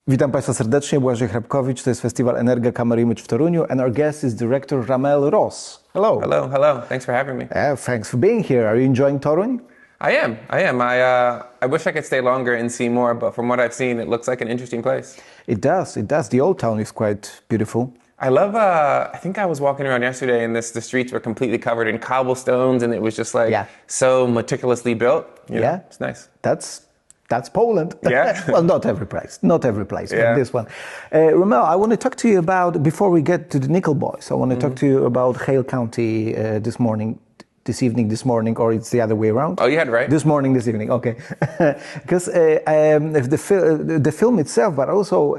Witam Państwa serdecznie, Błażej Hrapkowicz, to jest festiwal EnergaCAMERIMAGE w Toruniu, and our guest is director RaMell Ross. Hello. Hello. Thanks for having me. Thanks for being here. Are you enjoying Toruń? I am. I wish I could stay longer and see more, but from what I've seen, it looks like an interesting place. It does. The old town is quite beautiful. I love, I think I was walking around yesterday and the streets were completely covered in cobblestones and it was just like so meticulously built. You know, it's nice. That's Poland. Yeah. Well, not every place, but this one. RaMell, I want to talk to you about, before we get to the Nickel Boys, I want to talk to you about Hale County this evening, or it's the other way around. Oh, you had it right. This evening, okay. Because the film itself, but also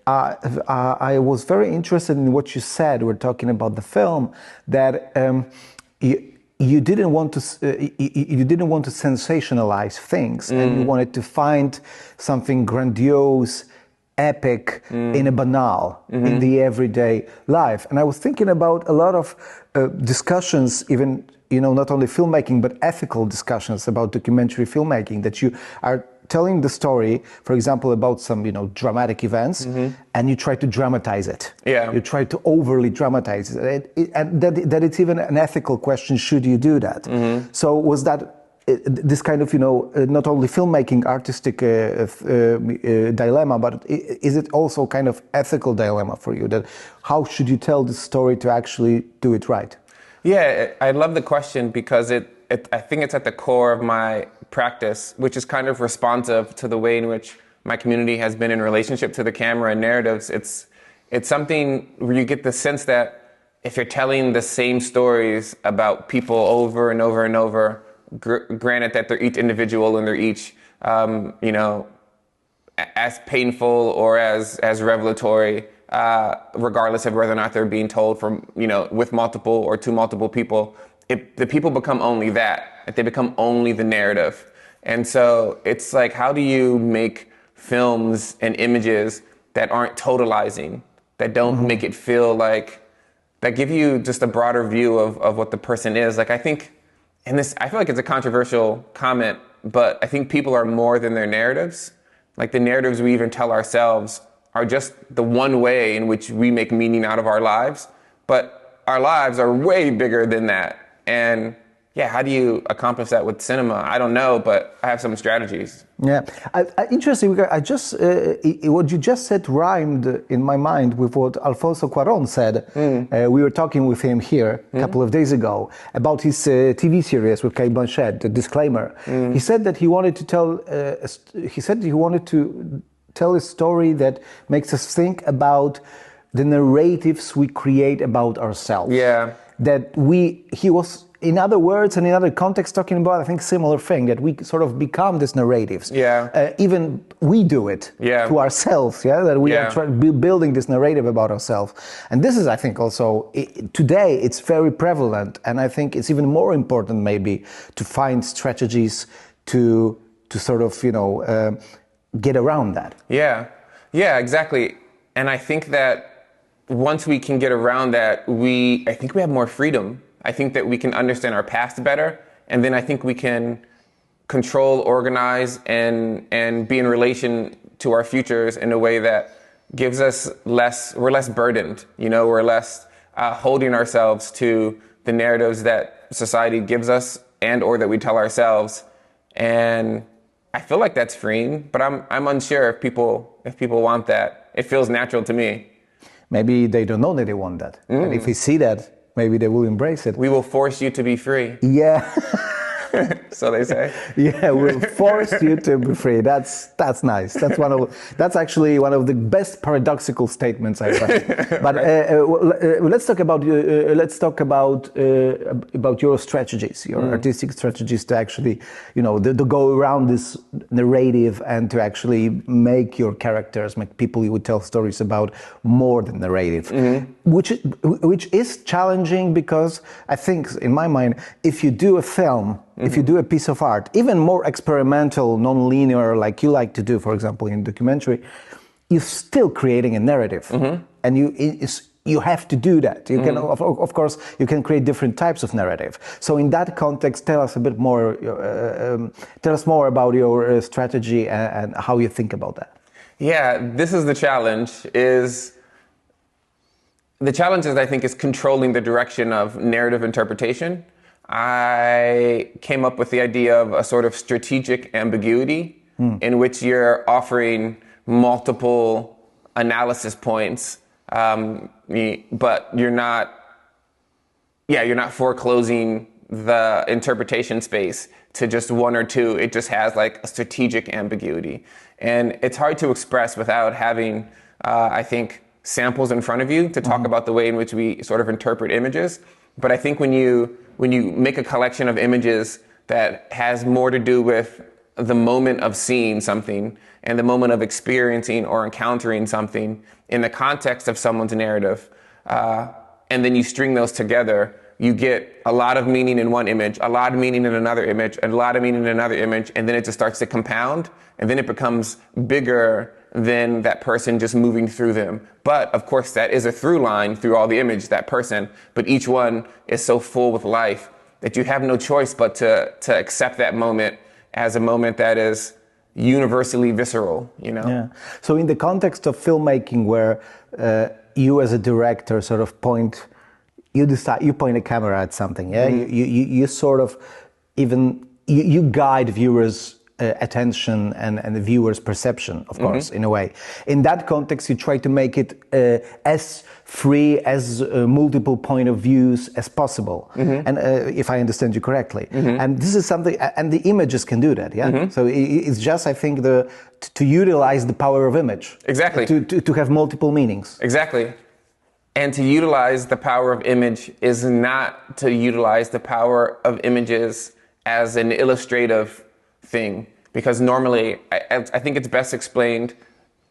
I was very interested in what you said. We're talking about the film, that you didn't want to sensationalize things, and you wanted to find something grandiose, epic in a banal, in the everyday life. And I was thinking about a lot of discussions, even not only filmmaking but ethical discussions about documentary filmmaking, that you are telling the story, for example, about some dramatic events, and you try to dramatize it. Yeah. You try to overly dramatize it, and that it's even an ethical question: should you do that? So was that this kind of not only filmmaking artistic dilemma, but is it also kind of ethical dilemma for you? That how should you tell the story to actually do it right? Yeah, I love the question because I think it's at the core of my practice, which is kind of responsive to the way in which my community has been in relationship to the camera and narratives. It's something where you get the sense that if you're telling the same stories about people over and over and over, granted that they're each individual and they're each, as painful or as revelatory, regardless of whether or not they're being told from, with multiple or to multiple people, the people become only that. They become only the narrative. And so it's like, how do you make films and images that aren't totalizing, that don't make it feel like, that give you just a broader view of what the person is? Like, I think, I feel like it's a controversial comment, but I think people are more than their narratives. Like, the narratives we even tell ourselves are just the one way in which we make meaning out of our lives. But our lives are way bigger than that. And how do you accomplish that with cinema? I don't know, but I have some strategies. Yeah, interesting. I just what you just said rhymed in my mind with what Alfonso Cuarón said. We were talking with him here a couple of days ago about his TV series with Cate Blanchett, The Disclaimer. He said that he wanted to tell a story that makes us think about the narratives we create about ourselves. Yeah. He was, in other words and in other contexts, talking about, I think, similar thing, that we sort of become these narratives. Yeah. Even we do it to ourselves, that we are building this narrative about ourselves. And this is, I think, also, today it's very prevalent, and I think it's even more important maybe to find strategies to sort of, get around that. Yeah, exactly. And I think that once we can get around that, I think we have more freedom. I think that we can understand our past better, and then I think we can control, organize, and be in relation to our futures in a way that gives us we're less burdened, we're less holding ourselves to the narratives that society gives us and or that we tell ourselves. And I feel like that's freeing, but I'm unsure if people want that. It feels natural to me. Maybe they don't know that they want that. And if we see that, maybe they will embrace it. We will force you to be free. Yeah. So they say. Yeah, we'll force you to be free. That's nice. That's actually one of the best paradoxical statements I've heard. But let's talk about your strategies, your artistic strategies to actually, to go around this narrative and to actually make your characters, make people you would tell stories about more than narrative, which is challenging because I think, in my mind, if you do a film, if you do a piece of art, even more experimental, non-linear, like you like to do, for example, in documentary, you're still creating a narrative, and you have to do that. You can, of course, you can create different types of narrative. So in that context, tell us a bit more. Tell us more about your strategy and how you think about that. Yeah, this is the challenge. The challenge is, I think, is controlling the direction of narrative interpretation. I came up with the idea of a sort of strategic ambiguity in which you're offering multiple analysis points, but you're not foreclosing the interpretation space to just one or two. It just has like a strategic ambiguity. And it's hard to express without having, I think, samples in front of you to talk about the way in which we sort of interpret images. But I think when you make a collection of images that has more to do with the moment of seeing something and the moment of experiencing or encountering something in the context of someone's narrative, and then you string those together, you get a lot of meaning in one image, a lot of meaning in another image, a lot of meaning in another image, and then it just starts to compound, and then it becomes bigger than that person just moving through them. But of course, that is a through line through all the image, that person, but each one is so full with life that you have no choice but to accept that moment as a moment that is universally visceral, you know? Yeah. So in the context of filmmaking where you as a director sort of point a camera at something, yeah? You sort of you guide viewers' attention and the viewer's perception, of course, in a way. In that context, you try to make it as free, as multiple point of views as possible. And if I understand you correctly. And this is something, and the images can do that, yeah? So it's just, I think, to utilize the power of image. Exactly. To have multiple meanings. Exactly. And to utilize the power of image is not to utilize the power of images as an illustrative thing, because normally I think it's best explained,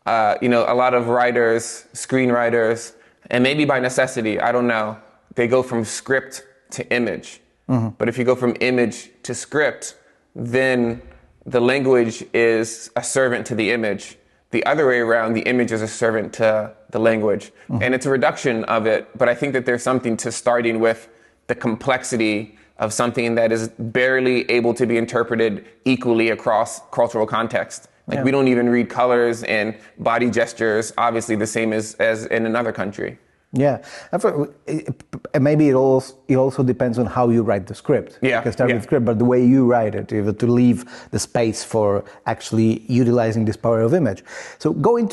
a lot of writers, screenwriters, and maybe by necessity, I don't know, they go from script to image. But if you go from image to script, then the language is a servant to the image. The other way around, the image is a servant to the language. And it's a reduction of it, but I think that there's something to starting with the complexity of something that is barely able to be interpreted equally across cultural context. Like we don't even read colors and body gestures, obviously the same as in another country. Yeah, maybe it also depends on how you write the script. Yeah, you can start with script, but the way you write it, to leave the space for actually utilizing this power of image. So moving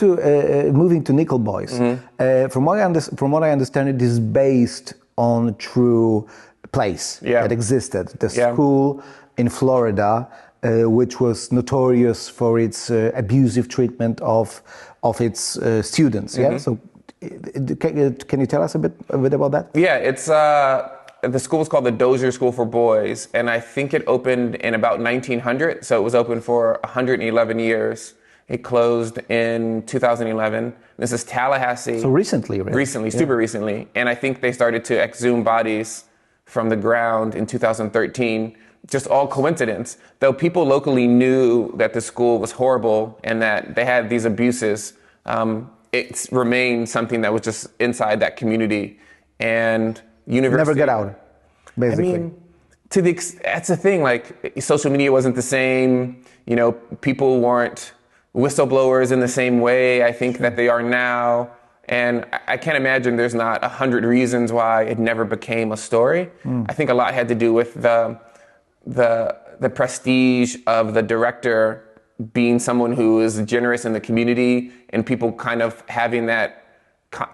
to Nickel Boys, from what I understand, it is based on a true place that existed, the school in Florida, which was notorious for its abusive treatment of its students. Yeah, so. Can you tell us a bit about that? Yeah, it's the school is called the Dozier School for Boys, and I think it opened in about 1900. So it was open for 111 years. It closed in 2011. This is Tallahassee. So recently, really? Recently, super recently. And I think they started to exhume bodies from the ground in 2013. Just all coincidence. Though people locally knew that the school was horrible and that they had these abuses, it's remained something that was just inside that community, and university never get out, basically. I mean, that's the thing. Like, social media wasn't the same. People weren't whistleblowers in the same way I think that they are now, and I can't imagine there's not 100 reasons why it never became a story. I think a lot had to do with the prestige of the director being someone who is generous in the community, and people kind of having that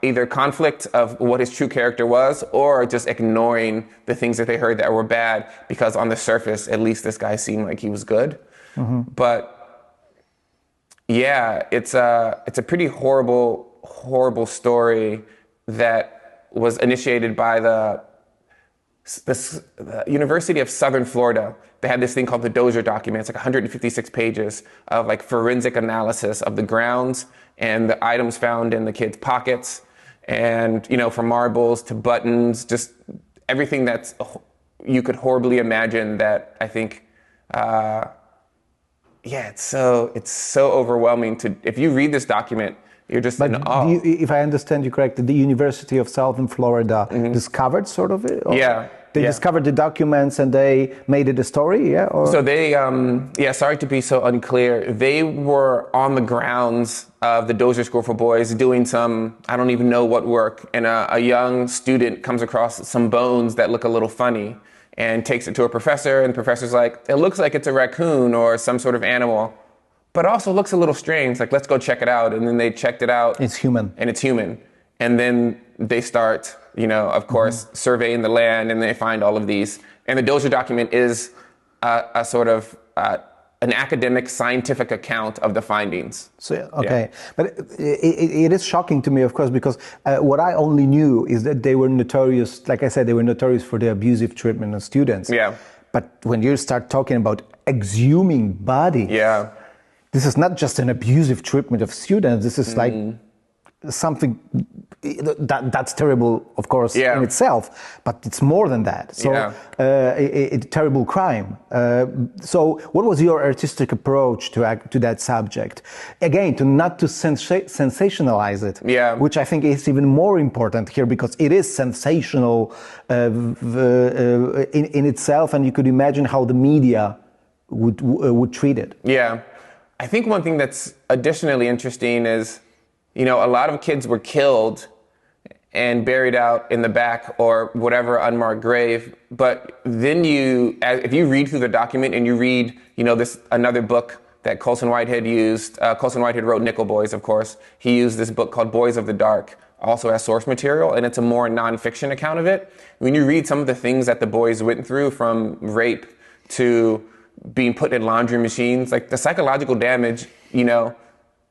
either conflict of what his true character was, or just ignoring the things that they heard that were bad, because on the surface, at least this guy seemed like he was good. But yeah, it's a pretty horrible story that was initiated by the University of Southern Florida. They had this thing called the Dozier document. It's like 156 pages of like forensic analysis of the grounds and the items found in the kids' pockets, and from marbles to buttons, just everything that's you could horribly imagine. That I think, it's so overwhelming if you read this document. You're just in awe. If I understand you correctly, the University of Southern Florida discovered sort of it? Or? Yeah. They discovered the documents and they made it a story, yeah? Or? So they, sorry to be so unclear. They were on the grounds of the Dozier School for Boys doing some, I don't even know what work, and a young student comes across some bones that look a little funny and takes it to a professor, and the professor's like, it looks like it's a raccoon or some sort of animal, but also looks a little strange, like, let's go check it out. And then they checked it out. It's human. And it's human. And then they start, of course, surveying the land, and they find all of these. And the Dozier document is a sort of an academic, scientific account of the findings. So, okay. Yeah. But it is shocking to me, of course, because what I only knew is that they were notorious, like I said, they were notorious for the abusive treatment of students. Yeah. But when you start talking about exhuming bodies, this is not just an abusive treatment of students, this is like something that's terrible, of course, in itself, but it's more than that. So it's a terrible crime. So what was your artistic approach to that subject? Again, not to sensationalize it, which I think is even more important here, because it is sensational in itself, and you could imagine how the media would treat it. Yeah. I think one thing that's additionally interesting is, a lot of kids were killed and buried out in the back or whatever unmarked grave. But then if you read through the document and you read, another book that Colson Whitehead used. Colson Whitehead wrote Nickel Boys, of course. He used this book called Boys of the Dark, also as source material, and it's a more nonfiction account of it. When you read some of the things that the boys went through, from rape to being put in laundry machines, like the psychological damage,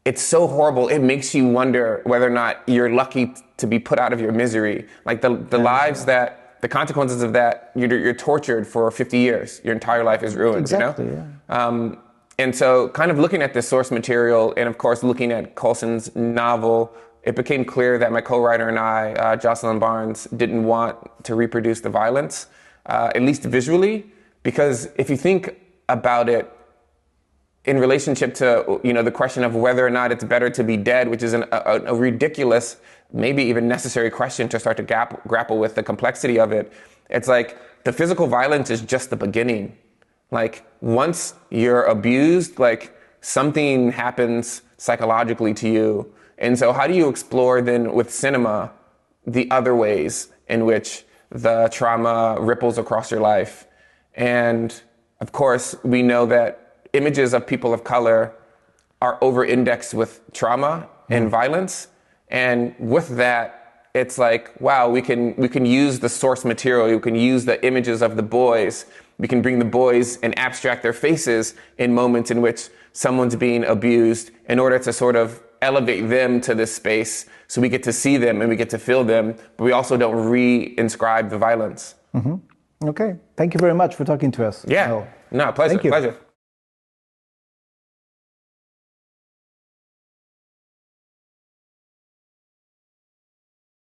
it's so horrible. It makes you wonder whether or not you're lucky to be put out of your misery. Like the lives that, the consequences of that, you're tortured for 50 years. Your entire life is ruined, Exactly, And so kind of looking at this source material, and of course looking at Colson's novel, it became clear that my co-writer and I, Jocelyn Barnes, didn't want to reproduce the violence, at least visually, because if you think about it, in relationship to the question of whether or not it's better to be dead, which is a ridiculous, maybe even necessary question to start to grapple with the complexity of it. It's like the physical violence is just the beginning. Like once you're abused, like something happens psychologically to you. And so how do you explore then with cinema the other ways in which the trauma ripples across your life? And of course, we know that images of people of color are over-indexed with trauma and violence. And with that, it's like, wow, we can use the source material, we can use the images of the boys, we can bring the boys and abstract their faces in moments in which someone's being abused in order to sort of elevate them to this space so we get to see them and we get to feel them, but we also don't re-inscribe the violence. Okay, thank you very much for talking to us. Yeah, no, pleasure, pleasure.